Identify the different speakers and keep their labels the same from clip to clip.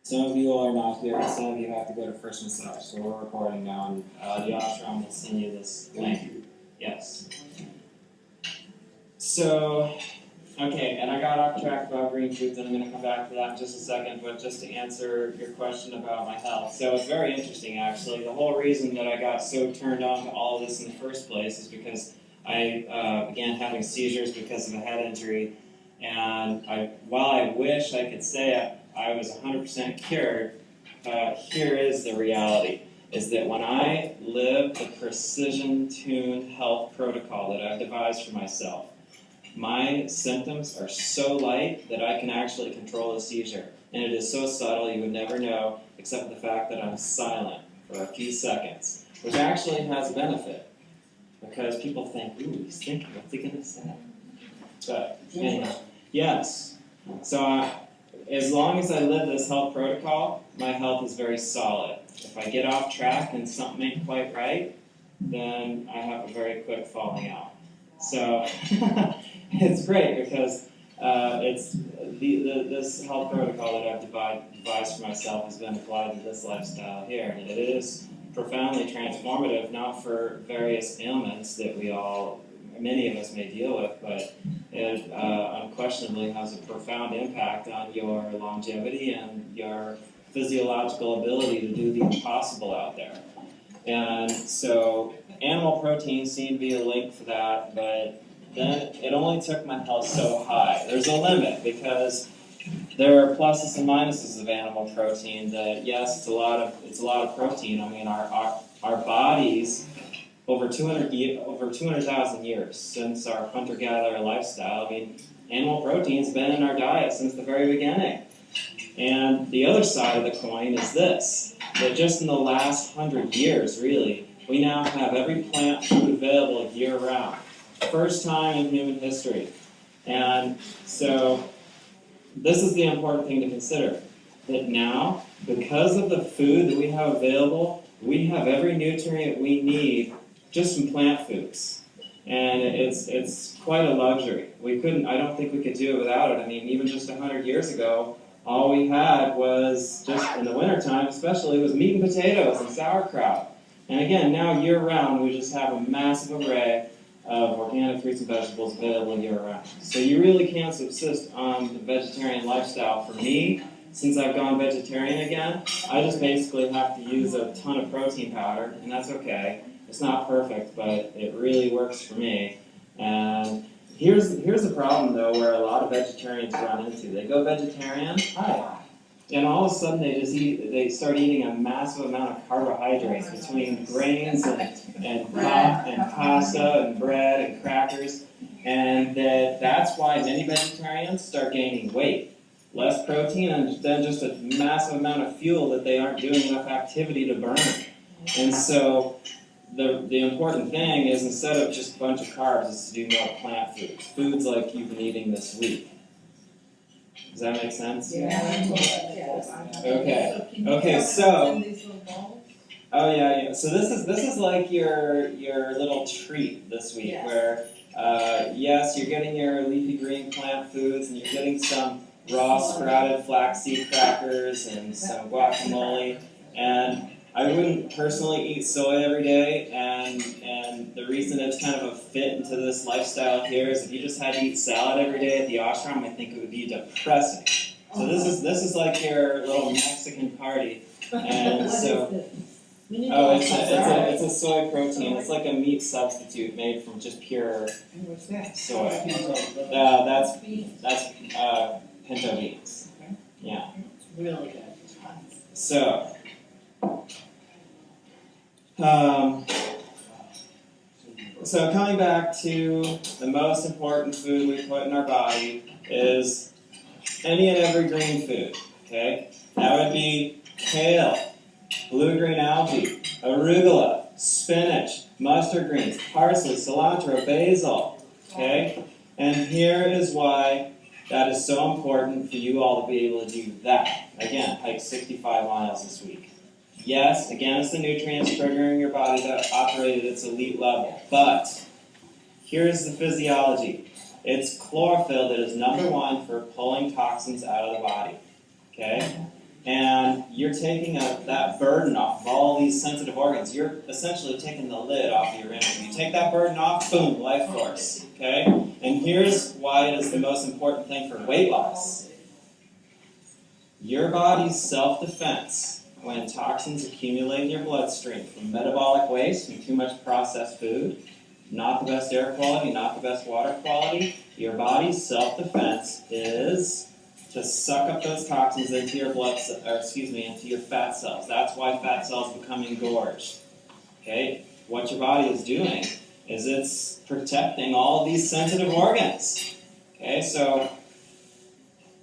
Speaker 1: Some of you are not here, and some of you have to go to first massage. So we're recording now, and the ashram will send you this link. Yes. So, okay, and I got off track about green foods, and I'm going to come back to that in just a second, but just to answer your question about my health. So it's very interesting, actually. The whole reason that I got so turned on to all of this in the first place is because I began having seizures because of a head injury, and while I wish I could say I was 100% cured, here is the reality, is that when I live the precision-tuned health protocol that I've devised for myself, my symptoms are so light that I can actually control a seizure. And it is so subtle you would never know, except for the fact that I'm silent for a few seconds, which actually has a benefit, because people think, ooh, he's thinking, what's he going to say? But anyway, yes. So as long as I live this health protocol, my health is very solid. If I get off track and something ain't quite right, then I have a very quick falling out. So it's great because this health protocol that I've devised for myself has been applied to this lifestyle here. And it is profoundly transformative, not for various ailments that many of us may deal with, but it unquestionably has a profound impact on your longevity and your physiological ability to do the impossible out there. And so animal proteins seem to be a link for that, but then it only took my health so high. There's a limit, because there are pluses and minuses of animal protein. That yes, it's a lot of protein. I mean, our bodies over 200,000 years since our hunter-gatherer lifestyle. I mean, animal protein's been in our diet since the very beginning. And the other side of the coin is this: that just in the last 100 years, really, we now have every plant food available year-round. First time in human history. And so this is the important thing to consider, that now, because of the food that we have available, we have every nutrient we need just from plant foods. And it's quite a luxury. I don't think we could do it without it. I mean, even just 100 years ago, all we had was, just in the wintertime especially, was meat and potatoes and sauerkraut. And again, now year-round, we just have a massive array of organic fruits and vegetables available year-round. So you really can't subsist on the vegetarian lifestyle. For me, since I've gone vegetarian again, I just basically have to use a ton of protein powder, and that's okay. It's not perfect, but it really works for me. And here's the problem, though, where a lot of vegetarians run into. They go vegetarian, and all of a sudden they start eating a massive amount of carbohydrates between grains and pasta and bread and crackers, and that's why many vegetarians start gaining weight. Less protein and then just a massive amount of fuel that they aren't doing enough activity to burn. And so the important thing is, instead of just a bunch of carbs, is to do more plant foods. Foods like you've been eating this week. Does that make sense?
Speaker 2: Yeah.
Speaker 1: Okay, so oh yeah. So this is like your little treat this week, where yes, you're getting your leafy green plant foods, and you're getting some raw sprouted flaxseed crackers and some guacamole. And I wouldn't personally eat soy every day, and the reason it's kind of a fit into this lifestyle here is if you just had to eat salad every day at the ashram, I think it would be depressing. So this is like your little Mexican party, and so it's a soy protein. It's like a meat substitute made from just pure soy. That's pinto beans. Yeah.
Speaker 2: Really good.
Speaker 1: So. So coming back to the most important food we put in our body is any and every green food, okay? That would be kale, blue-green algae, arugula, spinach, mustard greens, parsley, cilantro, basil, okay? And here is why that is so important for you all to be able to do that. Again, hike 65 miles this week. Yes, again, it's the nutrients triggering your body to operate at its elite level. But here's the physiology. It's chlorophyll that is number one for pulling toxins out of the body. Okay? And you're taking that burden off of all these sensitive organs. You're essentially taking the lid off of your energy. You take that burden off, boom, life force. Okay? And here's why it is the most important thing for weight loss. Your body's self-defense when toxins accumulate in your bloodstream from metabolic waste, from too much processed food, not the best air quality, not the best water quality, your body's self-defense is to suck up those toxins into your into your fat cells. That's why fat cells become engorged. Okay? What your body is doing is it's protecting all of these sensitive organs. Okay, so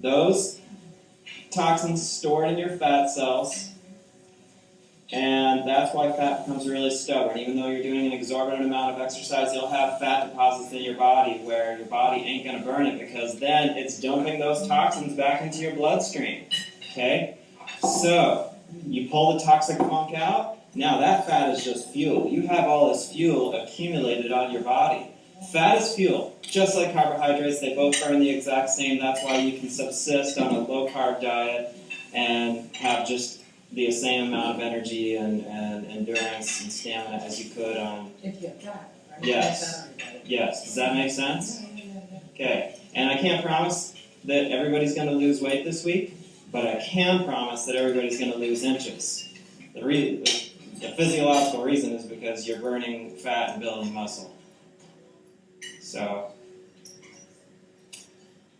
Speaker 1: those toxins stored in your fat cells, and that's why fat becomes really stubborn. Even though you're doing an exorbitant amount of exercise, you'll have fat deposits in your body where your body ain't going to burn it because then it's dumping those toxins back into your bloodstream. Okay? So, you pull the toxic funk out, now that fat is just fuel. You have all this fuel accumulated on your body. Fat is fuel. Just like carbohydrates, they both burn the exact same. That's why you can subsist on a low-carb diet and have just the same amount of energy and endurance and stamina as you could on...
Speaker 2: If you have fat, right?
Speaker 1: Yes. Yes. Does that make sense? Okay. And I can't promise that everybody's going to lose weight this week, but I can promise that everybody's going to lose inches. The physiological reason is because you're burning fat and building muscle. So,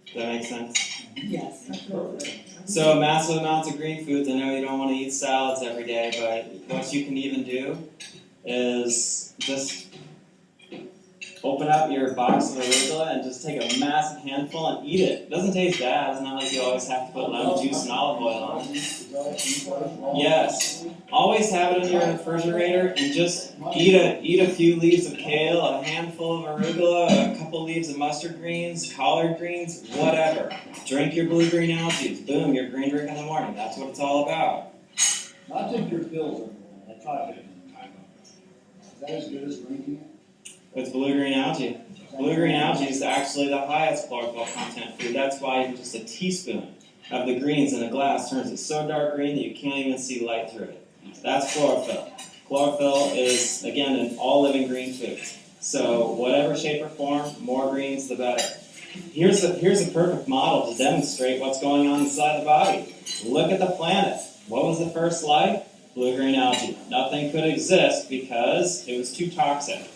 Speaker 1: does that make sense?
Speaker 2: Yes, absolutely.
Speaker 1: So massive amounts of green foods. I know you don't want to eat salads every day, but what you can even do is just open up your box of arugula and just take a massive handful and eat it. It doesn't taste bad. It's not like you always have to put lemon juice and olive oil on it. Yes. Always have it in your refrigerator and just eat a few leaves of kale, a handful of arugula, a couple leaves of mustard greens, collard greens, whatever. Drink your blue-green algae. Boom, your green drink in the morning. That's what it's all about.
Speaker 3: I take your pills every morning. I try it. Is that as good as drinking it?
Speaker 1: It's blue-green algae. Blue-green algae is actually the highest chlorophyll content food. That's why even just a teaspoon of the greens in a glass turns it so dark green that you can't even see light through it. That's chlorophyll. Chlorophyll is, again, in all living green foods. So whatever shape or form, more greens the better. Here's a perfect model to demonstrate what's going on inside the body. Look at the planet. What was the first life? Blue-green algae. Nothing could exist because it was too toxic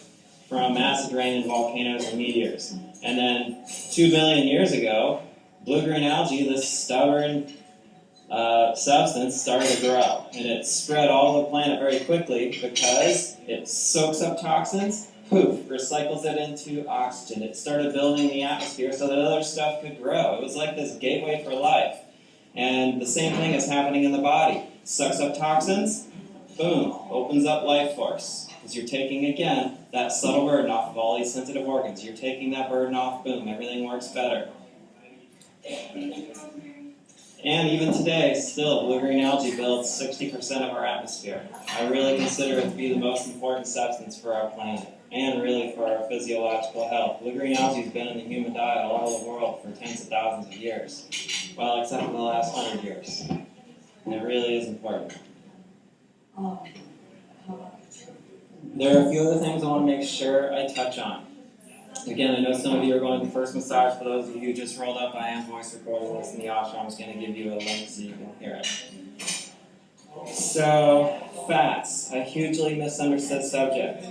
Speaker 1: from acid rain and volcanoes and meteors. And then 2 billion years ago, blue-green algae, this stubborn substance, started to grow. And it spread all over the planet very quickly because it soaks up toxins, poof, recycles it into oxygen. It started building the atmosphere so that other stuff could grow. It was like this gateway for life. And the same thing is happening in the body. Sucks up toxins, boom, opens up life force. Because you're taking, again, that subtle burden off of all these sensitive organs. You're taking that burden off, boom, everything works better. And even today, still, blue-green algae builds 60% of our atmosphere. I really consider it to be the most important substance for our planet, and really for our physiological health. Blue-green algae has been in the human diet all over the world for tens of thousands of years. Well, except for the last 100 years. And it really is important. There are a few other things I want to make sure I touch on. Again, I know some of you are going to the first massage. For those of you who just rolled up, I am voice recording this in the ashram. I'm just going to give you a link so you can hear it. So, fats, a hugely misunderstood subject.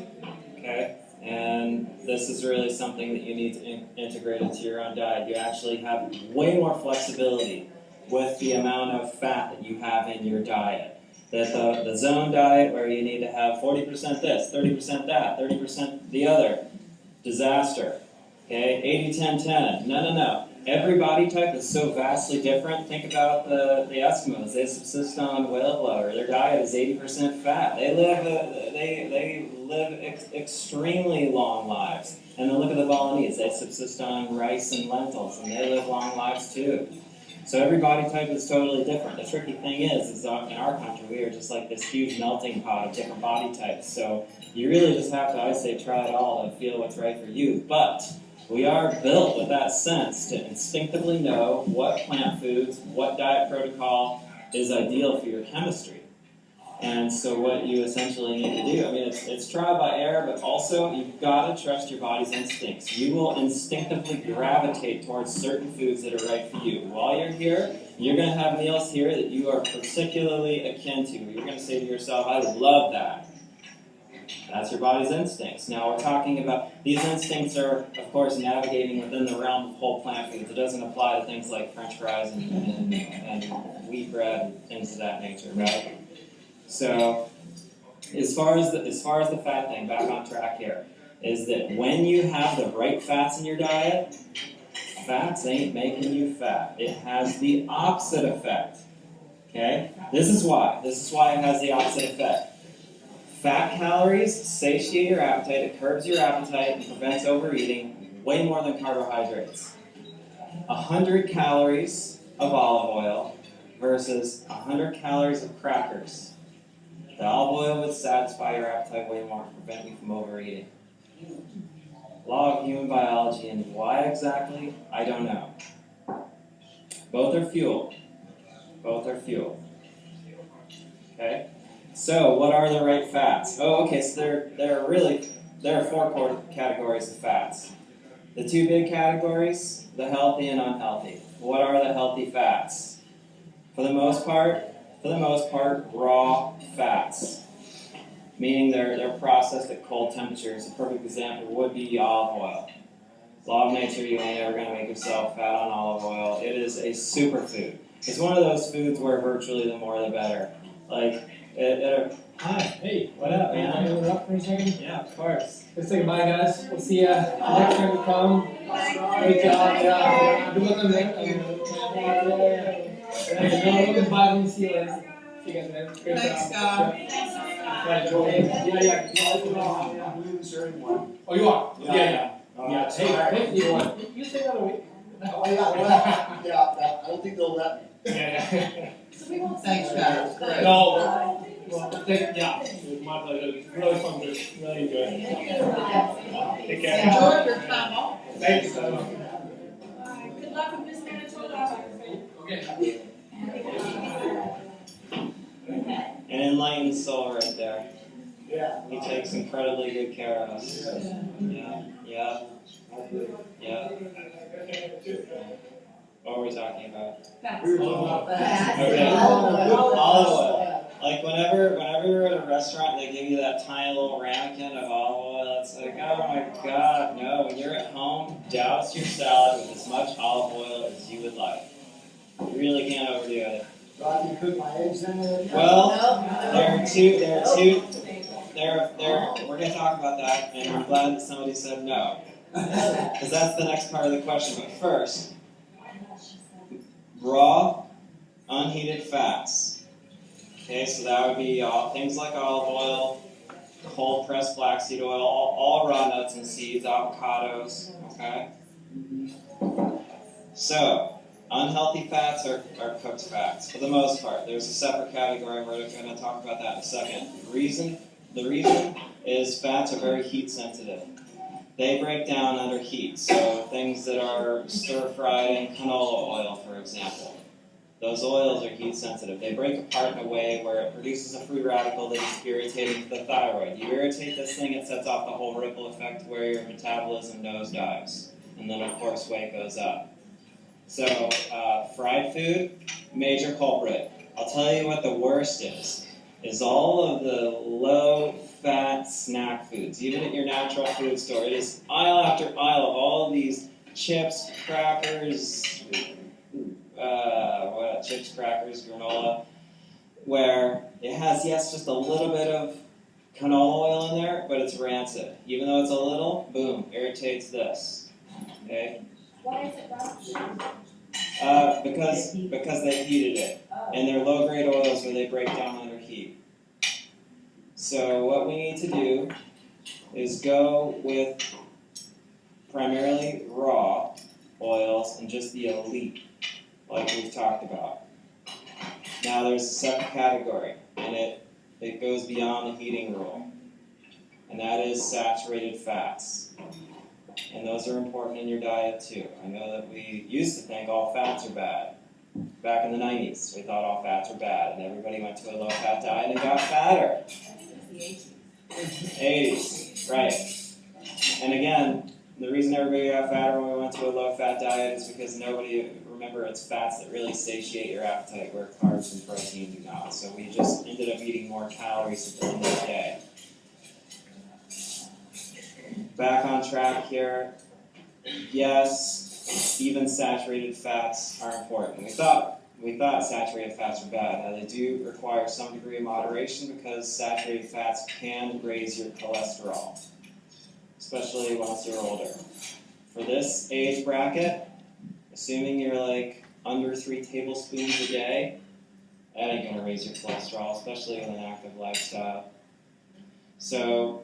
Speaker 1: Okay? And this is really something that you need to integrate into your own diet. You actually have way more flexibility with the amount of fat that you have in your diet. That the zone diet, where you need to have 40% this, 30% that, 30% the other, disaster. Okay, 80-10-10. No. Every body type is so vastly different. Think about the Eskimos. They subsist on whale blubber. Their diet is 80% fat. They live extremely long lives. And then look at the Balinese. They subsist on rice and lentils, and they live long lives too. So every body type is totally different. The tricky thing is in our country, we are just like this huge melting pot of different body types. So you really just have to, I say, try it all and feel what's right for you. But we are built with that sense to instinctively know what plant foods, what diet protocol is ideal for your chemistry. And so what you essentially need to do, I mean, it's trial by error, but also you've got to trust your body's instincts. You will instinctively gravitate towards certain foods that are right for you. While you're here, you're going to have meals here that you are particularly akin to. You're going to say to yourself, I love that. That's your body's instincts. Now we're talking about, these instincts are, of course, navigating within the realm of whole plant foods. It doesn't apply to things like French fries and wheat bread and things of that nature, right? So, as far as the fat thing, back on track here, is that when you have the right fats in your diet, fats ain't making you fat. It has the opposite effect. Okay? This is why it has the opposite effect. Fat calories satiate your appetite, it curbs your appetite, and prevents overeating way more than carbohydrates. 100 calories of olive oil versus 100 calories of crackers. The olive oil would satisfy your appetite way more and prevent you from overeating. Law of human biology, and why exactly, I don't know. Both are fuel. Both are fuel. Okay? So, what are the right fats? Oh, okay, so there are four core categories of fats. The two big categories, the healthy and unhealthy. What are the healthy fats? For the most part, raw fats, meaning they're processed at cold temperatures. A perfect example would be olive oil. Law of nature, you ain't ever going to make yourself fat on olive oil. It is a superfood. It's one of those foods where virtually the more the better. Like, hi, hey, what up, man?
Speaker 4: Can I interrupt for a second?
Speaker 1: Yeah, of course.
Speaker 4: Let's say goodbye, guys. We'll see you next time we come. Great job. Yeah. Good luck on that. Goodbye. We'll see you later. See you guys, man. Great
Speaker 2: Thanks,
Speaker 4: job. Yeah, yeah. Oh, you are? Yeah. Hey, you say that away.
Speaker 3: Oh, yeah, yeah, I don't think they'll let me.
Speaker 4: Yeah.
Speaker 2: Thanks, guys. Great.
Speaker 4: No. Well, it was my pleasure. It was really fun to really enjoy it. Take care.
Speaker 2: Enjoy your time off.
Speaker 4: Thanks.
Speaker 2: Good luck with Miss Manitoba.
Speaker 4: Okay.
Speaker 1: An enlightened soul right there.
Speaker 3: Yeah.
Speaker 1: He takes incredibly good care of us. Yeah. What were we talking about?
Speaker 3: We were talking about that.
Speaker 1: Okay. Olive oil. Like whenever you're at a restaurant and they give you that tiny little ramekin of olive oil, it's like, oh my God, no. When you're at home, douse your salad with as much olive oil as you would like. You really can't overdo it.
Speaker 3: So I can cook my eggs in it?
Speaker 1: Well, we're going to talk about that, and I'm glad that somebody said no. Because that's the next part of the question. But first, raw, unheated fats. Okay, so that would be things like olive oil, cold pressed flaxseed oil, all raw nuts and seeds, avocados. Okay? So, unhealthy fats are cooked fats, for the most part. There's a separate category, and we're going to talk about that in a second. The reason is fats are very heat sensitive. They break down under heat, so things that are stir-fried in canola oil, for example. Those oils are heat sensitive. They break apart in a way where it produces a free radical that is irritating to the thyroid. You irritate this thing, it sets off the whole ripple effect where your metabolism nosedives. And then, of course, weight goes up. So, fried food, major culprit. I'll tell you what the worst is all of the low-fat snack foods. Even at your natural food store, it is aisle after aisle of all of these chips, crackers, chips, crackers, granola, where it has, yes, just a little bit of canola oil in there, but it's rancid. Even though it's a little, boom, irritates this. Okay?
Speaker 2: Why is it rancid?
Speaker 1: Because they heated it. And they're low-grade oils where they break down under heat. So what we need to do is go with primarily raw oils and just the elite, like we've talked about. Now there's a separate category, and it goes beyond the heating rule, and that is saturated fats. And those are important in your diet too. I know that we used to think all fats are bad. back in the 90s. We thought all fats were bad, and everybody went to a low-fat diet and got fatter. 80s, right. And again, the reason everybody got fatter when we went to a low-fat diet is because remember, it's fats that really satiate your appetite, where carbs and protein do not. So we just ended up eating more calories at the end of the day. Back on track here. Yes, even saturated fats are important. We thought saturated fats were bad. Now, they do require some degree of moderation because saturated fats can raise your cholesterol, especially once you're older. For this age bracket, assuming you're like under 3 tablespoons a day, that ain't going to raise your cholesterol, especially with an active lifestyle. So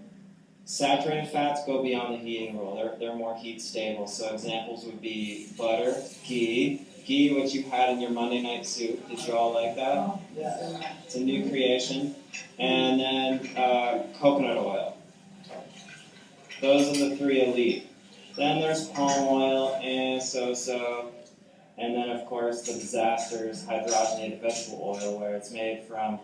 Speaker 1: saturated fats go beyond the heating rule. They're more heat stable. So examples would be butter, ghee, which you had in your Monday night soup. Did you all like that?
Speaker 3: Yeah.
Speaker 1: It's a new creation. And then coconut oil. Those are the 3 elite. Then there's palm oil and so-so. And then, of course, the disasters, hydrogenated vegetable oil, where it's made from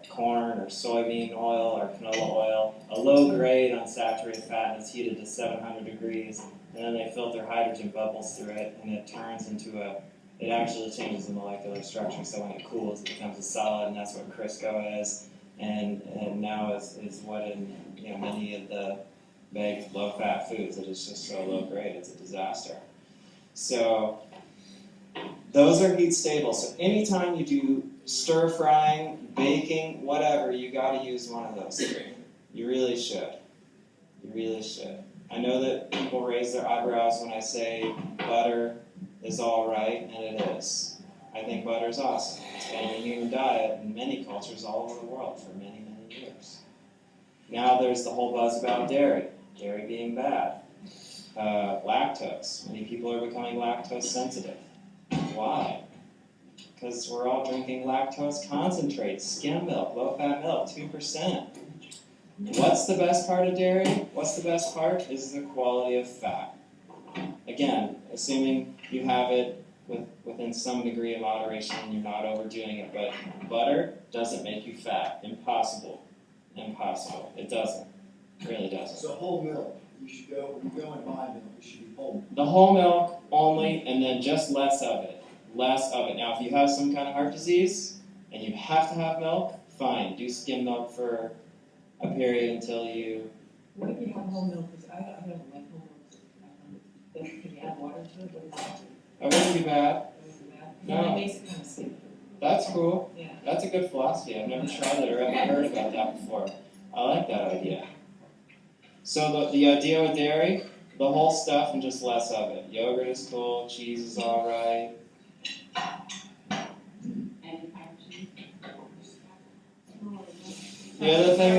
Speaker 1: corn or soybean oil or canola oil, a low-grade unsaturated fat, and it's heated to 700 degrees, and then they filter hydrogen bubbles through it, and it turns into it actually changes the molecular structure, so when it cools, it becomes a solid, and that's what Crisco is, and now is what in many of the baked low-fat foods, it is just so low-grade, it's a disaster. So those are heat stable. So anytime you do stir frying, baking, whatever, you got to use one of those 3. You really should. You really should. I know that people raise their eyebrows when I say butter is all right, and it is. I think butter is awesome. It's been in the human diet in many cultures all over the world for many, many years. Now there's the whole buzz about dairy being bad. Lactose. Many people are becoming lactose sensitive. Why? Because we're all drinking lactose concentrate, skim milk, low-fat milk, 2%. What's the best part of dairy? What's the best part? Is the quality of fat. Again, assuming you have it within some degree of moderation and you're not overdoing it, but butter doesn't make you fat. Impossible. Impossible. It doesn't. It really doesn't.
Speaker 3: So whole milk. You should go, when you go and buy milk, it should be whole milk.
Speaker 1: The whole milk only, and then just less of it. Less of it. Now, if you have some kind of heart disease and you have to have milk, fine. Do skim milk for a period until you.
Speaker 5: What if you have whole milk? Because I don't like whole milk. Can you add water to it? What is that?
Speaker 1: That wouldn't be bad.
Speaker 5: That wouldn't be bad.
Speaker 1: No.
Speaker 5: It makes it kind of sweet.
Speaker 1: That's cool.
Speaker 5: Yeah.
Speaker 1: That's a good philosophy. I've never tried it or ever heard about that before. I like that idea. So the idea with dairy, the whole stuff and just less of it. Yogurt is cool. Cheese is all right. The other thing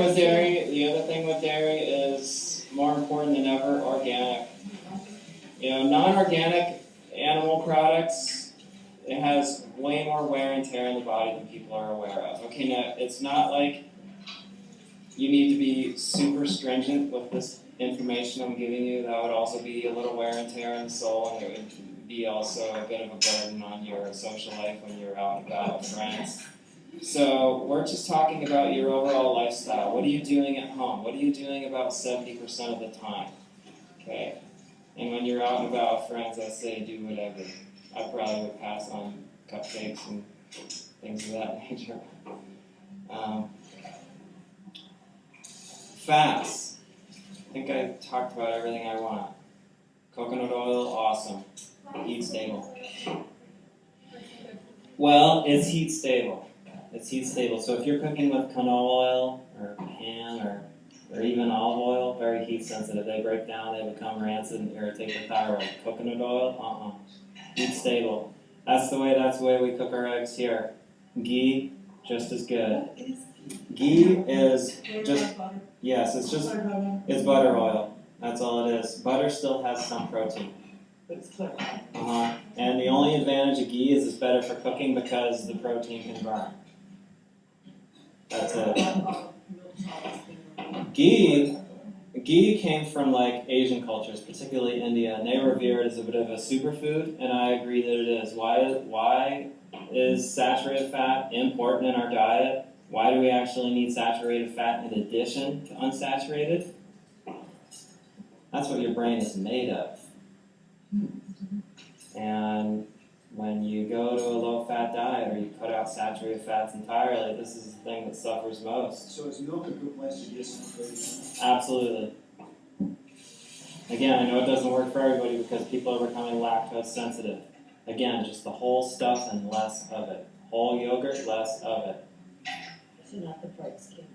Speaker 1: with dairy is more important than ever, organic. Non-organic animal products, it has way more wear and tear in the body than people are aware of. Okay, now it's not like you need to be super stringent with this information I'm giving you. That would also be a little wear and tear in the soul, and it would be also a bit of a burden on your social life when you're out and about with friends. So we're just talking about your overall lifestyle. What are you doing at home? What are you doing about 70% of the time? Okay? And when you're out and about with friends, I say do whatever. I probably would pass on cupcakes and things of that nature. Fats. I think I talked about everything I want. Coconut oil, awesome. Heat stable. Well, it's heat stable. It's heat stable. So if you're cooking with canola oil or pan or even olive oil, very heat sensitive. They break down, they become rancid and irritate the thyroid. Coconut oil, heat stable. That's the way we cook our eggs here. Ghee, just as good. Ghee is just, yes, it's butter oil. That's all it is. Butter still has some protein.
Speaker 5: But it's clear.
Speaker 1: And the only advantage of ghee is it's better for cooking because the protein can burn. That's it. ghee came from like Asian cultures, particularly India, and they revere it as a bit of a superfood, and I agree that it is. Why is saturated fat important in our diet? Why do we actually need saturated fat in addition to unsaturated? That's what your brain is made of. And when you go to a low-fat diet or you cut out saturated fats entirely, this is the thing that suffers most.
Speaker 3: So is milk a good place to get some protein?
Speaker 1: Absolutely. Again, I know it doesn't work for everybody because people are becoming lactose sensitive. Again, just the whole stuff and less of it. Whole yogurt, less of it.
Speaker 5: So not the fried skin.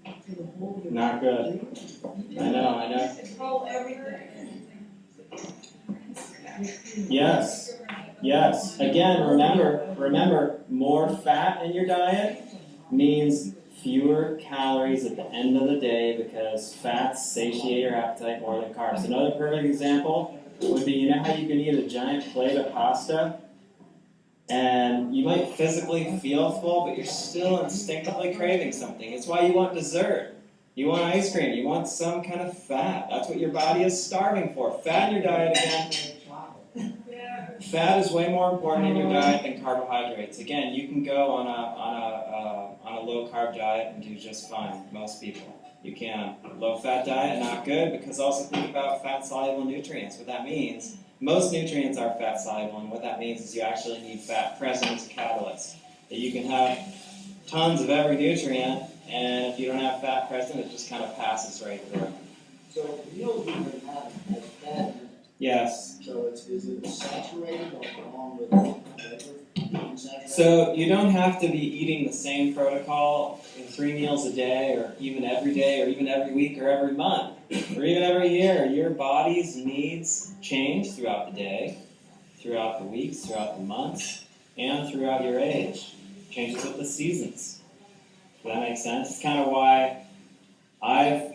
Speaker 5: So the whole yogurt.
Speaker 1: Not good. I know.
Speaker 2: Control everything.
Speaker 1: Yes. Again, remember, more fat in your diet means fewer calories at the end of the day because fats satiate your appetite more than carbs. Another perfect example would be, you know how you can eat a giant plate of pasta and you might physically feel full, but you're still instinctively craving something. It's why you want dessert. You want ice cream. You want some kind of fat. That's what your body is starving for. Fat in your diet again. Fat is way more important in your diet than carbohydrates. Again, you can go on a low carb diet and do just fine. Most people, you can. Low fat diet, not good, because also think about fat soluble nutrients. What that means, most nutrients are fat soluble, and what that means is you actually need fat present as a catalyst. That you can have tons of every nutrient, and if you don't have fat present, it just kind of passes right through.
Speaker 3: So meals we have has fat in it.
Speaker 1: Yes.
Speaker 3: So is it saturated along with regular unsaturated?
Speaker 1: So you don't have to be eating the same protocol 3 meals a day, or even every day, or even every week, or every month, or even every year. Your body's needs change throughout the day, throughout the weeks, throughout the months, and throughout your age. Changes with the seasons. Does that make sense? It's kind of why I've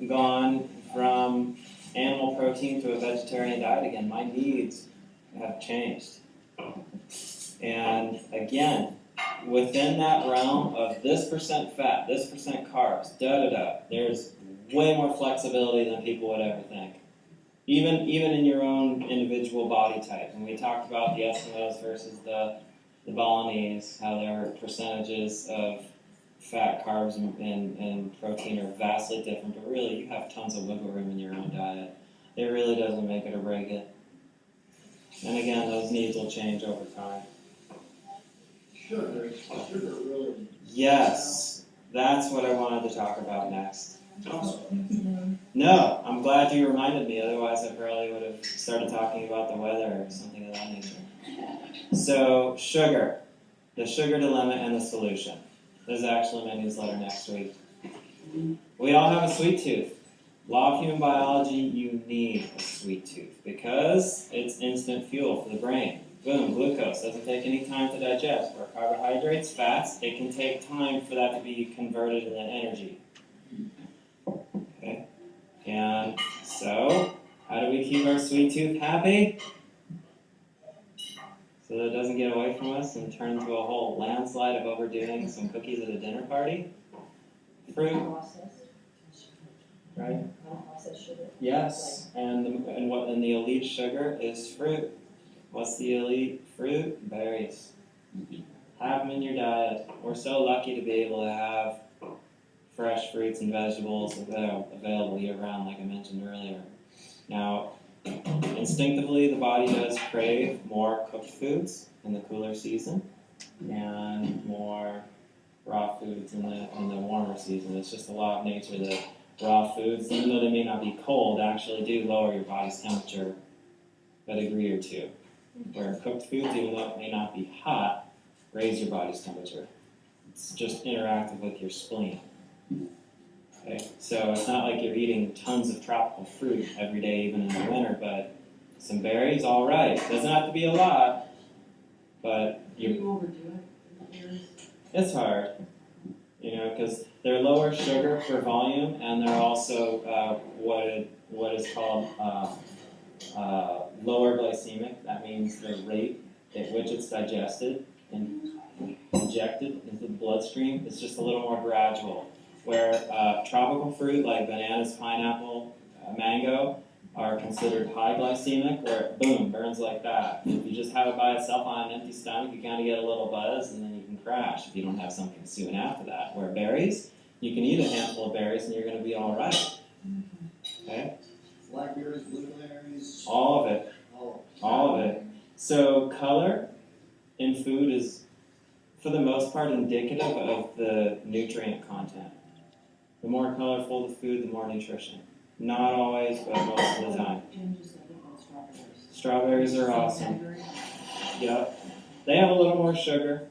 Speaker 1: gone from animal protein to a vegetarian diet again. My needs have changed. And again, within that realm of this percent fat, this percent carbs, there's way more flexibility than people would ever think. Even in your own individual body type. And we talked about the Eskimos versus the Balinese, how their percentages of fat, carbs, and protein are vastly different, but really you have tons of wiggle room in your own diet. It really doesn't make it or break it. And again, those needs will change over time.
Speaker 3: Sugar really.
Speaker 1: Yes, that's what I wanted to talk about next.
Speaker 3: Also,
Speaker 1: No, I'm glad you reminded me, otherwise I probably would have started talking about the weather or something of that nature. So, sugar. The sugar dilemma and the solution. There's actually my newsletter next week. We all have a sweet tooth. Law of human biology, you need a sweet tooth because it's instant fuel for the brain. Boom, glucose doesn't take any time to digest. Or carbohydrates, fats, it can take time for that to be converted into energy. Okay? And so, how do we keep our sweet tooth happy? So that it doesn't get away from us and turn into a whole landslide of overdoing some cookies at a dinner party? Fruit, right?
Speaker 5: Processed sugar.
Speaker 1: Yes, and the elite sugar is fruit. What's the elite fruit? Berries. Have them in your diet. We're so lucky to be able to have fresh fruits and vegetables available year-round, like I mentioned earlier. Now, instinctively, the body does crave more cooked foods in the cooler season and more raw foods in the warmer season. It's just a law of nature that raw foods, even though they may not be cold, actually do lower your body's temperature a degree or two. Where cooked foods, even though it may not be hot, raise your body's temperature. It's just interactive with your spleen. Okay? So it's not like you're eating tons of tropical fruit every day, even in the winter, but some berries, all right. Doesn't have to be a lot, but
Speaker 5: You overdo it.
Speaker 1: it's hard, because they're lower sugar per volume, and they're also what is called lower glycemic. That means the rate at which it's digested and injected into the bloodstream is just a little more gradual. where tropical fruit like bananas, pineapple, mango are considered high glycemic, where it, boom, burns like that. If you just have it by itself on an empty stomach, you kind of get a little buzz, and then you can crash if you don't have something soon after that. Where berries, you can eat a handful of berries, and you're going to be all right. Okay?
Speaker 3: Blackberries, blueberries.
Speaker 1: All of it. All of it. So color in food is, for the most part, indicative of the nutrient content. The more colorful the food, the more nutrition. Not always, but most of the time. Strawberries are awesome. Yep. They have a little more sugar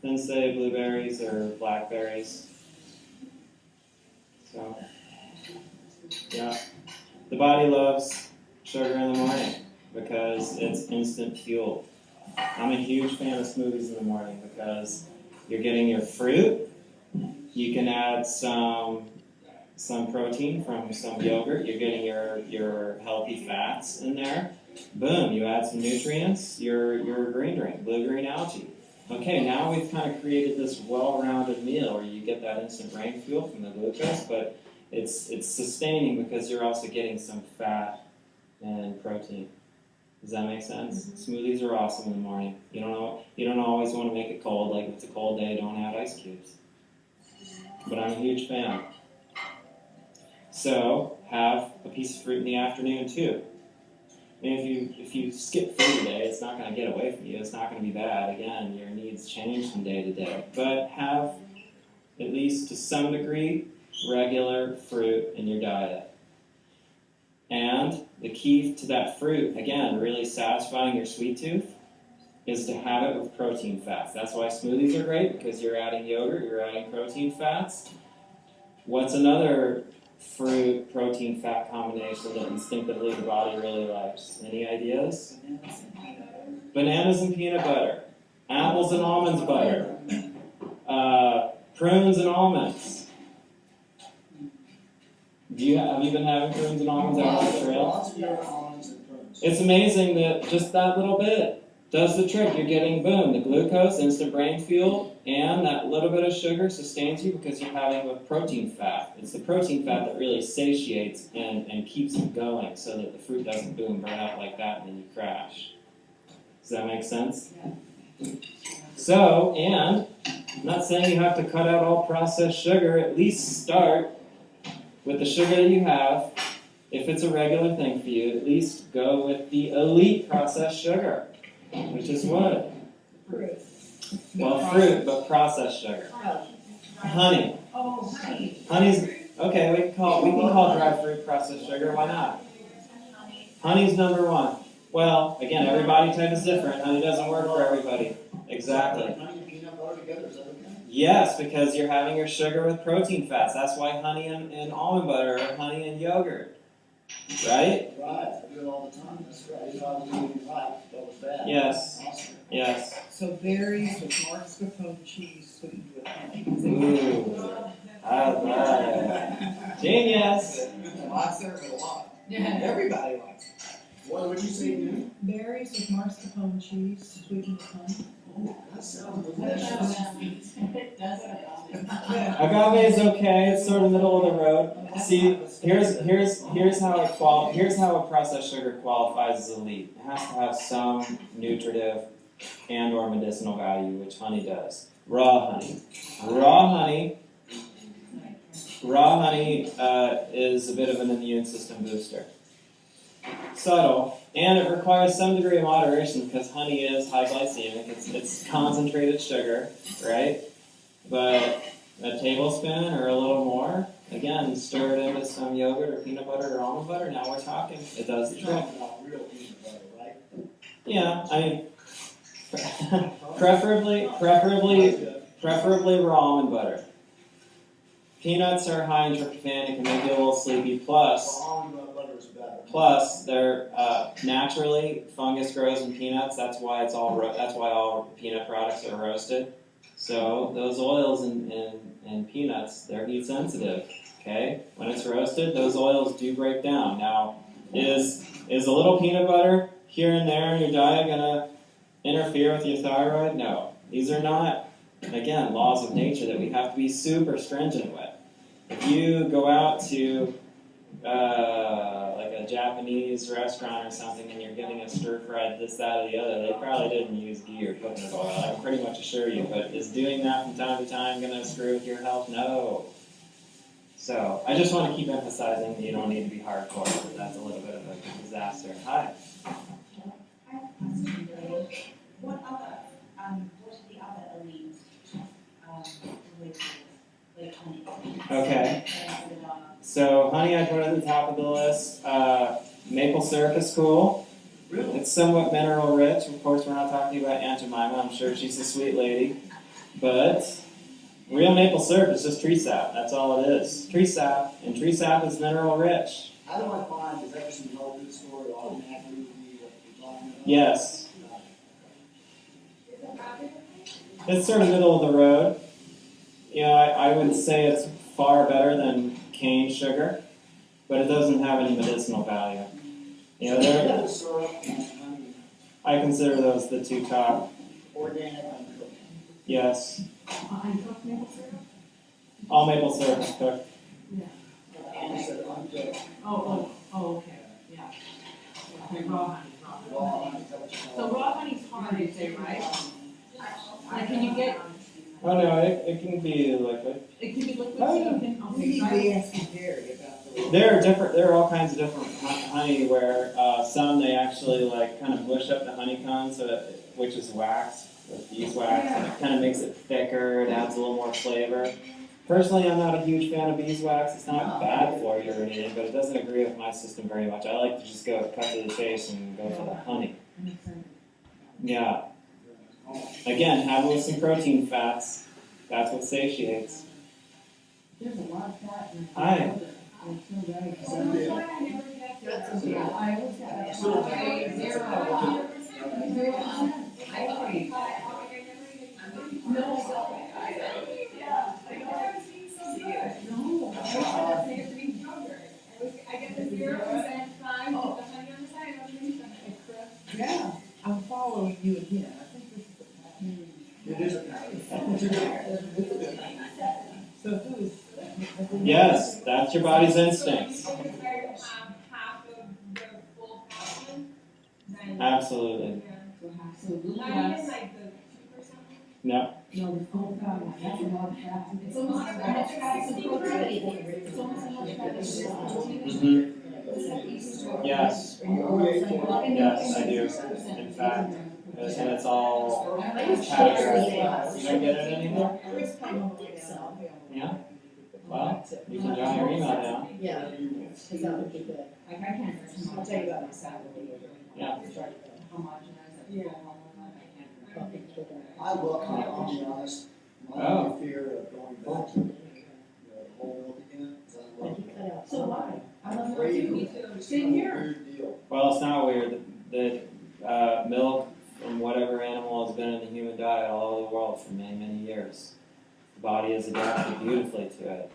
Speaker 1: than, say, blueberries or blackberries. So, yeah. The body loves sugar in the morning because it's instant fuel. I'm a huge fan of smoothies in the morning because you're getting your fruit. You can add some protein from some yogurt. You're getting your healthy fats in there. Boom, you add some nutrients, your green drink, blue-green algae. Okay, now we've kind of created this well-rounded meal where you get that instant brain fuel from the glucose, but it's sustaining because you're also getting some fat and protein. Does that make sense? Mm-hmm. Smoothies are awesome in the morning. You don't always want to make it cold. Like if it's a cold day, don't add ice cubes. But I'm a huge fan. So have a piece of fruit in the afternoon too. And if you skip food today, it's not going to get away from you. It's not going to be bad. Again, your needs change from day to day. But have, at least to some degree, regular fruit in your diet. And the key to that fruit, again, really satisfying your sweet tooth, is to have it with protein fats. That's why smoothies are great, because you're adding yogurt, you're adding protein fats. What's another fruit protein fat combination that instinctively the body really likes? Any ideas? Bananas and peanut butter. Apples and almonds butter. Prunes and almonds. Have you been having prunes and almonds out on the trail? It's amazing that just that little bit does the trick. You're getting, boom, the glucose, instant brain fuel, and that little bit of sugar sustains you because you're having with protein fat. It's the protein fat that really satiates and keeps it going so that the fruit doesn't, boom, burn out like that and then you crash. Does that make sense? Yeah. So, and I'm not saying you have to cut out all processed sugar. At least start with the sugar that you have. If it's a regular thing for you, at least go with the elite processed sugar, which is what?
Speaker 5: Fruit.
Speaker 1: Well, fruit, but processed sugar. Honey.
Speaker 5: Oh, honey.
Speaker 1: Honey's, okay, we can call dry fruit processed sugar. Why not? Honey's number one. Well, again, every body type is different. Honey doesn't work for everybody. Exactly.
Speaker 3: Honey and peanut butter together, is that okay?
Speaker 1: Yes, because you're having your sugar with protein fats. That's why honey and almond butter or honey and yogurt. Right?
Speaker 3: Right, I do it all the time. That's right. You know, I was doing it right, that was bad.
Speaker 1: Yes.
Speaker 3: Awesome.
Speaker 1: Yes.
Speaker 5: So berries with mascarpone cheese sweetened with honey.
Speaker 1: Ooh. I love it. Genius.
Speaker 5: Lots there, but a lot. Everybody likes it.
Speaker 3: What would you say, dude?
Speaker 5: Berries with mascarpone cheese sweetened with honey.
Speaker 3: Oh, that sounds delicious.
Speaker 1: Agave is okay. It's sort of middle of the road. See, here's how a processed sugar qualifies as elite. It has to have some nutritive and/or medicinal value, which honey does. Raw honey. Raw honey is a bit of an immune system booster. Subtle, and it requires some degree of moderation because honey is high glycemic. It's concentrated sugar, right? But a tablespoon or a little more, again, stir it into some yogurt or peanut butter or almond butter. Now we're talking. It does the trick.
Speaker 3: Not real peanut butter, right?
Speaker 1: Yeah, I mean, preferably raw almond butter. Peanuts are high in tryptophan. It can make you a little sleepy. Plus, they're naturally fungus grows in peanuts. That's why all peanut products are roasted. So those oils in peanuts, they're heat sensitive. Okay, when it's roasted, those oils do break down. Now, is a little peanut butter here and there in your diet gonna interfere with your thyroid? No, these are not. Again, laws of nature that we have to be super stringent with. If you go out to like a Japanese restaurant or something and you're getting a stir-fried this, that, or the other, they probably didn't use ghee or coconut oil. I can pretty much assure you. But is doing that from time to time going to screw with your health? No. So I just want to keep emphasizing that you don't need to be hardcore, but that's a little bit of a disaster. Hi.
Speaker 6: What are the other elite like honey?
Speaker 1: Okay. So honey I put at the top of the list. Maple syrup is cool.
Speaker 3: Really?
Speaker 1: It's somewhat mineral rich. Of course, we're not talking about Aunt Jemima. I'm sure she's a sweet lady. But real maple syrup is just tree sap. That's all it is. Tree sap. And tree sap is mineral rich.
Speaker 3: How do I find, is that some health food store automatically would be what you're talking about?
Speaker 1: Yes. It's sort of middle of the road. You know, I would say it's far better than cane sugar, but it doesn't have any medicinal value. You know,
Speaker 3: Maple syrup and honey,
Speaker 1: I consider those the two top.
Speaker 3: organic, uncooked.
Speaker 1: Yes.
Speaker 5: Uncooked maple syrup?
Speaker 1: All maple syrup is cooked.
Speaker 3: And you said uncooked.
Speaker 5: Oh, okay, yeah. Okay, raw honey.
Speaker 3: Raw honey, is that what you
Speaker 5: So
Speaker 3: call it?
Speaker 5: raw honey's hard, you say, right? Like, can you get,
Speaker 1: Oh no, it can be liquid.
Speaker 5: it can be liquid,
Speaker 1: Oh,
Speaker 5: so
Speaker 1: yeah.
Speaker 5: you can,
Speaker 7: We
Speaker 5: okay,
Speaker 7: need
Speaker 5: try
Speaker 7: to
Speaker 5: it.
Speaker 7: ask Gary about the.
Speaker 1: There are all kinds of different honey where some they actually like kind of bush up the honeycomb, which is wax, with beeswax, and it kind of makes it thicker. It adds a little more flavor. Personally, I'm not a huge fan of beeswax. It's not bad for you or anything, but it doesn't agree with my system very much. I like to just go cut to the chase and go for the honey. Yeah. Again, have it with some protein fats. That's what satiates.
Speaker 5: There's a lot of fat in it.
Speaker 1: Hi.
Speaker 5: It's so very good.
Speaker 3: Some did.
Speaker 5: Yeah, I always have zero. Yeah, I'm following you again. I think this is the pattern.
Speaker 3: It is a pattern.
Speaker 5: So who is?
Speaker 1: Yes, that's your body's instincts. Absolutely.
Speaker 5: So little less.
Speaker 1: No.
Speaker 5: No, the full fat one, that's a lot of fat. It's almost as much fat as a protein. It's almost as much fat as a protein.
Speaker 1: Yes. Yes, I do. In fact, and it's all categorized. You don't get it anymore? Yeah? Well, you can jot your email down.
Speaker 7: Yeah, because that would be good.
Speaker 5: Like I can't.
Speaker 7: I'll tell you about my salad.
Speaker 1: Yeah.
Speaker 5: Homogenize it.
Speaker 3: I look, I'll be honest, my
Speaker 1: Oh.
Speaker 3: only fear of going back to the whole milk again, is I love it.
Speaker 5: So why? I love that
Speaker 3: Afraid
Speaker 5: too.
Speaker 3: it's
Speaker 5: Same
Speaker 3: a
Speaker 5: here.
Speaker 3: weird deal.
Speaker 1: Well, it's not weird. The milk from whatever animal has been in the human diet all over the world for many, many years. The body has adapted beautifully to it.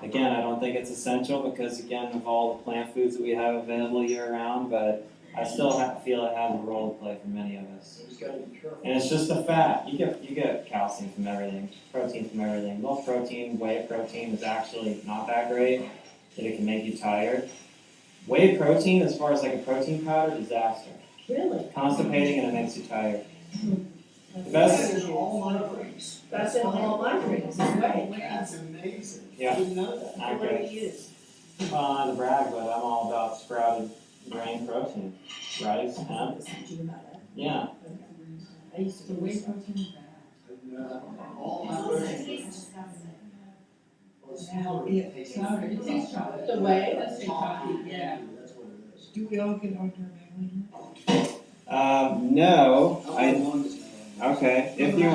Speaker 1: Again, I don't think it's essential because, again, of all the plant foods that we have available year-round, but I still feel it has a role to play for many of us.
Speaker 3: So you just gotta be careful.
Speaker 1: And it's just the fat. You get calcium from everything, protein from everything. Milk protein, whey protein is actually not that great, that it can make you tired. Whey protein, as far as like a protein powder, disaster.
Speaker 7: Really?
Speaker 1: Constipating and it makes you tired.
Speaker 3: That's
Speaker 1: Best-
Speaker 3: in all my drinks.
Speaker 7: That's in all my drinks, no way.
Speaker 3: That's amazing.
Speaker 1: Yeah.
Speaker 3: I didn't know that.
Speaker 1: Not
Speaker 7: What do
Speaker 1: great.
Speaker 7: you use?
Speaker 1: Well, not to brag, but I'm all about sprouted grain protein. Rice, hemp.
Speaker 7: Teaching about that.
Speaker 1: Yeah.
Speaker 7: I used to.
Speaker 5: The whey protein is bad.
Speaker 3: I didn't know that. All my drinks.
Speaker 5: Now, it's chocolate. It tastes chocolate.
Speaker 7: The whey?
Speaker 5: That's chocolate, yeah.
Speaker 3: That's what it is.
Speaker 5: Do we all get our family?
Speaker 1: No.
Speaker 3: I'm the longest now.
Speaker 1: Okay. If you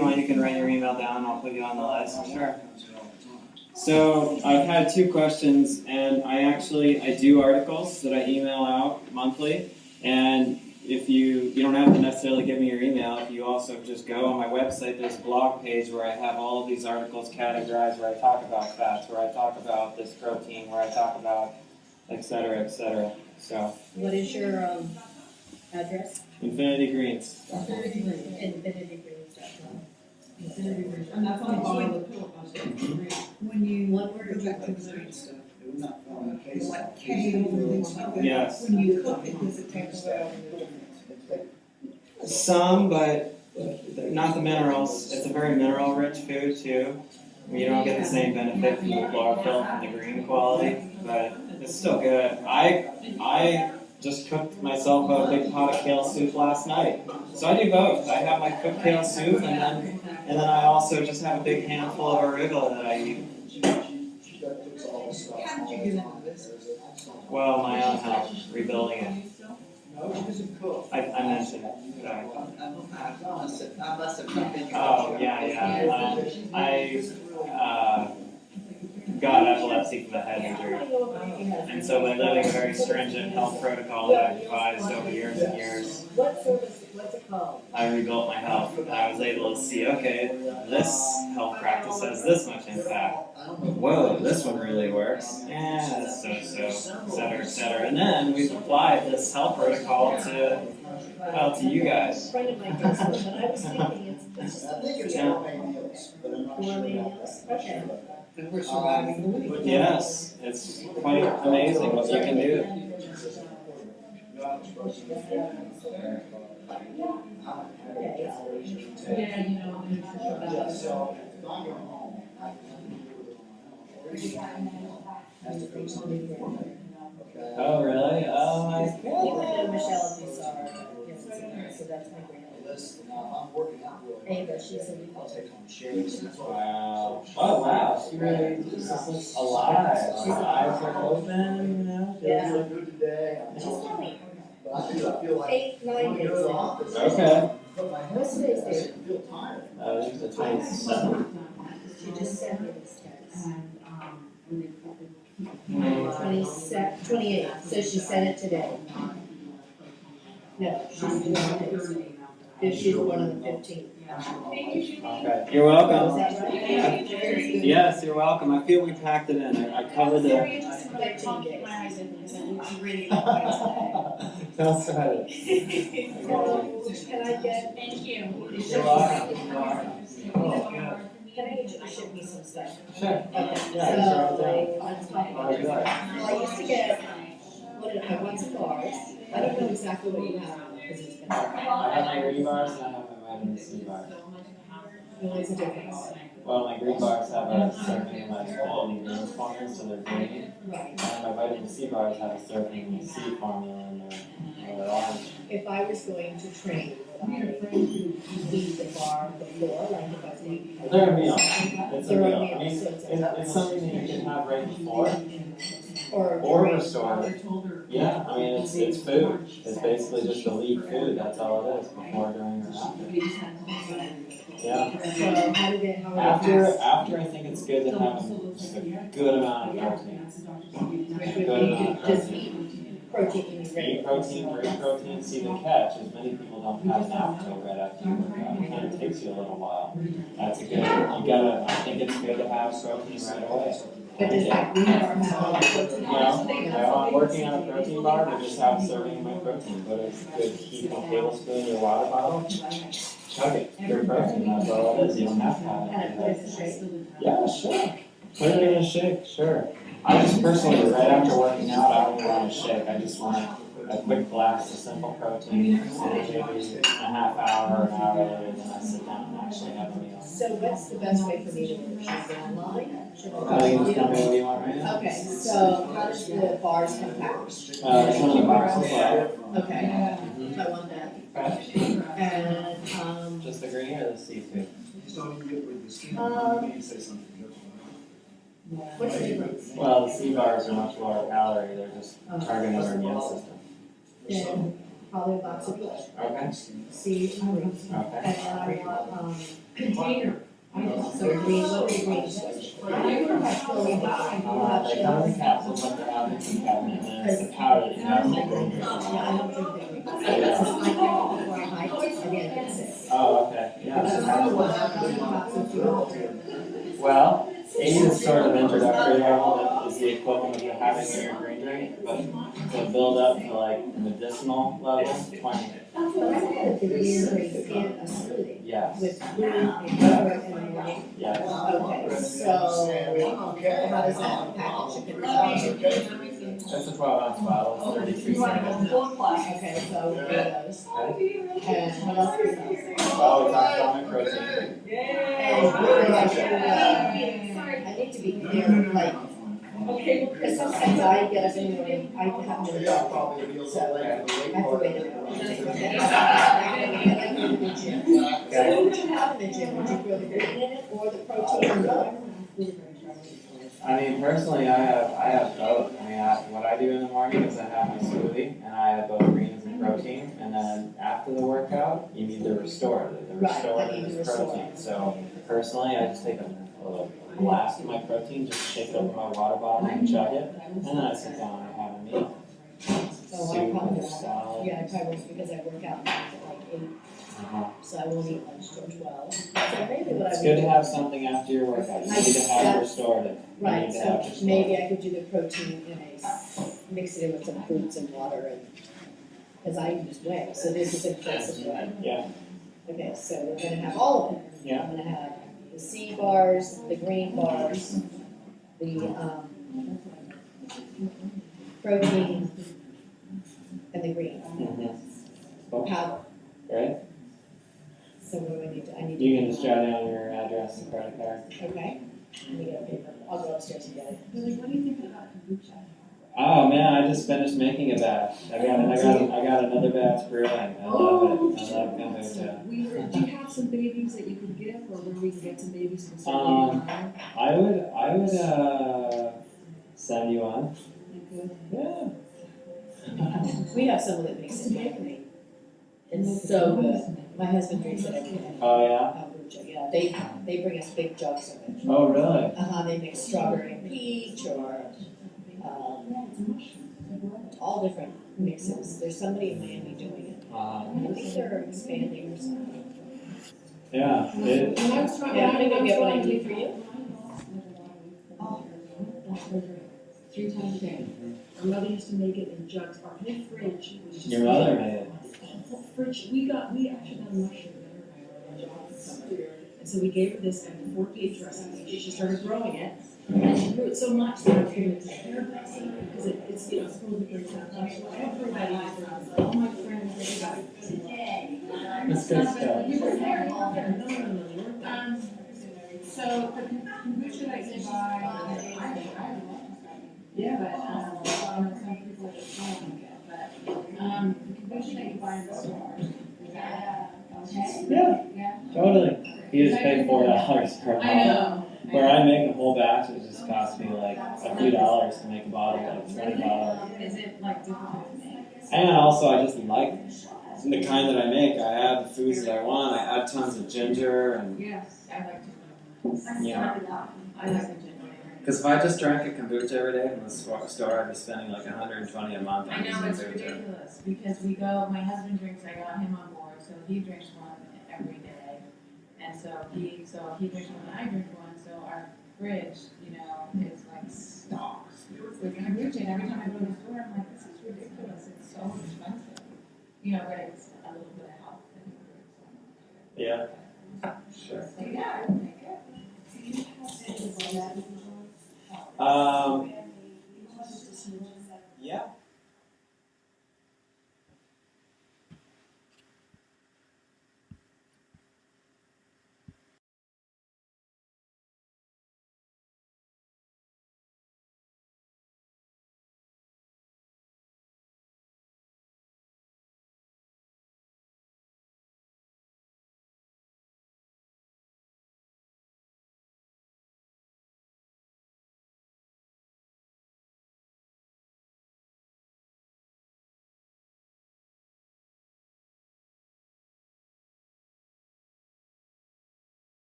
Speaker 1: want, you can write your email down. I'll put you on the list. Sure. So I've had two questions, and I do articles that I email out monthly. And if you don't have to necessarily give me your email, if you also just go on my website, there's a blog page where I have all of these articles categorized, where I talk about fats, where I talk about this protein, where I talk about et cetera, et cetera. So
Speaker 7: What is your address?
Speaker 1: Infinity Greens.
Speaker 7: InfinityGreens.com.
Speaker 5: And that's on the bottom of the pill.
Speaker 2: When you
Speaker 7: One word or
Speaker 2: go back
Speaker 7: two
Speaker 2: to
Speaker 7: words?
Speaker 2: the green stuff,
Speaker 3: It would not form a case.
Speaker 2: like cave and things like that.
Speaker 1: Yes.
Speaker 2: When you cook it, does it take away all the nutrients?
Speaker 1: Some, but not the minerals. It's a very mineral-rich food too. You don't get the same benefit from the chlorophyll from the green quality, but it's still good. I just cooked myself a big pot of kale soup last night. So I do both. I have my cooked kale soup, and then I also just have a big handful of arugula that I eat.
Speaker 2: How did you get into this?
Speaker 1: Well, my own house, rebuilding it.
Speaker 3: No, she doesn't cook.
Speaker 1: I mentioned it.
Speaker 2: I must have not been.
Speaker 1: Oh, yeah. I got epilepsy from a head injury. And so by living a very stringent health protocol that I've devised over years and years,
Speaker 7: What service, what's it called?
Speaker 1: I rebuilt my health, and I was able to see, okay, this health practice has this much impact. Whoa, this one really works. And so, et cetera, et cetera. And then we've applied this health protocol to you guys.
Speaker 7: A friend of mine does one, but I was thinking it's
Speaker 3: I think it's
Speaker 1: Yeah.
Speaker 3: gourmet meals, but I'm not sure
Speaker 7: gourmet
Speaker 3: about
Speaker 7: meals,
Speaker 3: that.
Speaker 7: okay.
Speaker 2: And we're surviving the week.
Speaker 1: Yes, it's quite amazing what you can do.
Speaker 3: Yeah, so if I go home, I can do it on my own. Has to cook something for me. Okay.
Speaker 1: Oh, really? Oh, my
Speaker 7: Even though Michelle and Lisa are, so that's my grandmother.
Speaker 3: Listen, now if I'm working out really,
Speaker 7: Ava, she's a
Speaker 3: I'll take on shakes.
Speaker 1: Wow. Oh, wow. She really just looks alive. Her eyes are open, you know?
Speaker 7: Yeah.
Speaker 3: Feeling good today.
Speaker 7: She's only
Speaker 3: But I feel like.
Speaker 7: 8, 9
Speaker 3: I wanna
Speaker 7: days
Speaker 3: go to the
Speaker 7: now.
Speaker 3: office.
Speaker 1: Okay.
Speaker 3: Put my head
Speaker 7: What's
Speaker 3: in,
Speaker 7: today's
Speaker 3: I
Speaker 7: date?
Speaker 3: feel tired.
Speaker 1: There's a 27.
Speaker 7: She just sent me this text.
Speaker 1: Mm.
Speaker 7: 28, so she sent it today. No, she's doing it. She's born on the 15th.
Speaker 1: Okay. You're
Speaker 7: Was
Speaker 1: welcome.
Speaker 7: that right?
Speaker 1: Yes, you're welcome. I feel we packed it in. I covered the.
Speaker 7: 13 days.
Speaker 1: That's right.
Speaker 7: So, can I get?
Speaker 2: Thank you.
Speaker 1: You're welcome. You're welcome.
Speaker 7: Can I get you to ship me some stuff?
Speaker 1: Sure.
Speaker 7: Okay,
Speaker 1: Yeah,
Speaker 7: so,
Speaker 1: sure.
Speaker 7: let's talk
Speaker 1: What
Speaker 7: about
Speaker 1: would you
Speaker 7: it.
Speaker 1: like?
Speaker 7: Well, I used to get, I want some bars. I don't know exactly what you have, because it's been.
Speaker 1: I have my green bars and I have my vitamin C bars.
Speaker 7: What's the difference?
Speaker 1: Well, my green bars have a certain amount of quality greens formula, so they're green.
Speaker 7: Right.
Speaker 1: And my vitamin C bars have a certain C formula and they're orange.
Speaker 7: If I was going to train, would I eat the bar before, like if I was going to?
Speaker 1: They're a meal. It's a
Speaker 7: They're a
Speaker 1: meal.
Speaker 7: meal,
Speaker 1: I mean,
Speaker 7: so
Speaker 1: it's something that you can have right before
Speaker 7: Or
Speaker 1: or
Speaker 7: during-
Speaker 1: restore. Yeah, I mean, it's food. It's basically just to lead food. That's all it is, before, during, or after. Yeah.
Speaker 7: So how did it, how
Speaker 1: After I think it's good to have just a good amount of protein. Good amount of
Speaker 7: just
Speaker 1: protein.
Speaker 7: eat protein,
Speaker 1: Eat protein, drink protein, see the catch is many people don't have an appetite right after you work out. It kind of takes you a little while. That's a good, I think it's good to have protein right away.
Speaker 7: But does that green bar have all the protein?
Speaker 1: No, I'm working on a protein bar, but just have a serving of my protein. But it's good to keep a tablespoon in your water bottle. Chug it. Your protein, that's all it is. You don't have to have
Speaker 7: And I put it in
Speaker 1: it.
Speaker 7: the shake?
Speaker 1: Yeah, sure. Put it in a shake, sure. I just personally, right after working out, I don't want a shake. I just want a quick blast of simple protein, and maybe a half hour, an hour later, then I sit down and actually have a meal.
Speaker 7: So what's the best way for me to do it? Should I go online? Should I
Speaker 1: You
Speaker 7: go
Speaker 1: can just tell me what you want right now.
Speaker 7: Okay, so how does the bars come packaged?
Speaker 1: It's one of the boxes, yeah.
Speaker 7: Okay, I want that.
Speaker 1: Okay.
Speaker 7: And,
Speaker 1: Just the green or the seafood?
Speaker 3: Just don't even get with the skin.
Speaker 7: Um,
Speaker 3: You say something good.
Speaker 7: what's the difference?
Speaker 1: Well, the C bars are much lower calorie, they're just targeting our immune system.
Speaker 7: Then probably a box of fish,
Speaker 1: Okay,
Speaker 7: seeds and roots.
Speaker 1: okay.
Speaker 7: And then I want, container. So green, what are the greens? I don't have chloe.
Speaker 1: They come in capsules, but they're out in some cabinet, and then it's the powder that you have in the green
Speaker 7: Yeah,
Speaker 1: juice.
Speaker 7: I don't drink the green. I drank before I hiked, I didn't get sick.
Speaker 1: Oh, okay, yeah.
Speaker 7: This is another one, how many boxes do you want?
Speaker 1: Well, 8 is sort of introductory level, that is the equivalent of having in your green drink. drink, but to build up to like medicinal level, 20.
Speaker 7: But I had a convenience where you get a smoothie
Speaker 1: Yes.
Speaker 7: with fruit and butter in the morning.
Speaker 1: Yes.
Speaker 7: Okay, so how does that package?
Speaker 1: That's a 12-ounce bottle, 33 cents.
Speaker 7: Okay, so what are those? And what else is those?
Speaker 1: Oh, we talked about my protein.
Speaker 7: I need to be clear, like, because sometimes I get up in the morning, I have no dog, so I have to wait a minute. And I go to the gym. So what would you have in the gym? Would you throw the green in it or the protein or what?
Speaker 1: I mean, personally, I have both. I mean, what I do in the morning is I have my smoothie, and I have both greens and protein, and then after the workout, you need the restorative. The restorative is protein. So personally, I just take a glass of my protein, just shake it over my water bottle and chug it, and then I sit down and I have a meal.
Speaker 7: So I probably, yeah, I probably won't because I work out at like 8, so I won't eat lunch till 12. So maybe what I would
Speaker 1: It's good to
Speaker 7: do-
Speaker 1: have something after your workout. You need to have restorative. You
Speaker 7: Right,
Speaker 1: need to have
Speaker 7: so
Speaker 1: restorative.
Speaker 7: maybe I could do the protein in mix it in with some fruits and water and, because I can just whey, so this is in place of whey.
Speaker 1: Yeah.
Speaker 7: Okay, so we're gonna have all of it.
Speaker 1: Yeah.
Speaker 7: I'm gonna have the C bars, the green bars, the, protein, and the green powder.
Speaker 1: Right?
Speaker 7: So what do I need to, I need to.
Speaker 1: You can just jot down your address and credit card.
Speaker 7: Okay, let me get a paper, I'll go upstairs and get it.
Speaker 6: Billy, what do you think about kombucha?
Speaker 1: Oh man, I just finished making a batch. I got another batch brewing. I love it. I love kombucha.
Speaker 5: Do you have some babies that you could give, or where we can get some babies from
Speaker 1: I would send you one. Yeah.
Speaker 7: We have someone that makes it locally. It's so good. My husband drinks it every day.
Speaker 1: Oh yeah.
Speaker 7: Kombucha, yeah, they bring us big jugs of it.
Speaker 1: Oh really?
Speaker 7: They make strawberry and peach or, all different mixes. There's somebody in Miami doing it. I think they're expanding or something.
Speaker 1: Yeah.
Speaker 5: When I was trying,
Speaker 7: Yeah, I'm gonna go get what I need for you.
Speaker 5: 3 times a day. Our mother used to make it in jugs. Our whole fridge was just.
Speaker 1: Your mother made it.
Speaker 5: Whole fridge, we actually got a mushroom in her job summer. And so we gave her this kind of 4-page recipe. She started growing it. And she grew it so much that I was giving it to her because it's supposed to bring that much. So everybody was like, all my friends, everybody.
Speaker 1: That's good stuff.
Speaker 5: You were there. No, you weren't there.
Speaker 2: So the kombucha that you buy,
Speaker 5: Yeah,
Speaker 2: but some people don't get, but the kombucha that you buy in the store, is that okay?
Speaker 1: Yeah.
Speaker 2: Yeah.
Speaker 1: Totally. You just pay $4 per bottle.
Speaker 2: I know.
Speaker 1: Where I make a whole batch, it just costs me like a few dollars to make a bottle, like $20.
Speaker 2: Is it like difficult to make?
Speaker 1: And also, I just like the kind that I make. I add the foods that I want. I add tons of ginger and,
Speaker 2: Yes, I like to.
Speaker 1: you know.
Speaker 2: I like the ginger.
Speaker 1: Because if I just drank a kombucha every day from the store, I'd be spending like $120 a month on
Speaker 2: I know, it's
Speaker 1: kombucha.
Speaker 2: ridiculous, because we go, my husband drinks, I got him on board, so he drinks one every day. And so if he drinks one, I drink one, so our fridge, is like stocked with kombucha. And every time I go to the store, I'm like, this is ridiculous, it's so expensive. But it's a little bit of health.
Speaker 1: Yeah. Sure.
Speaker 2: So yeah, I would make it.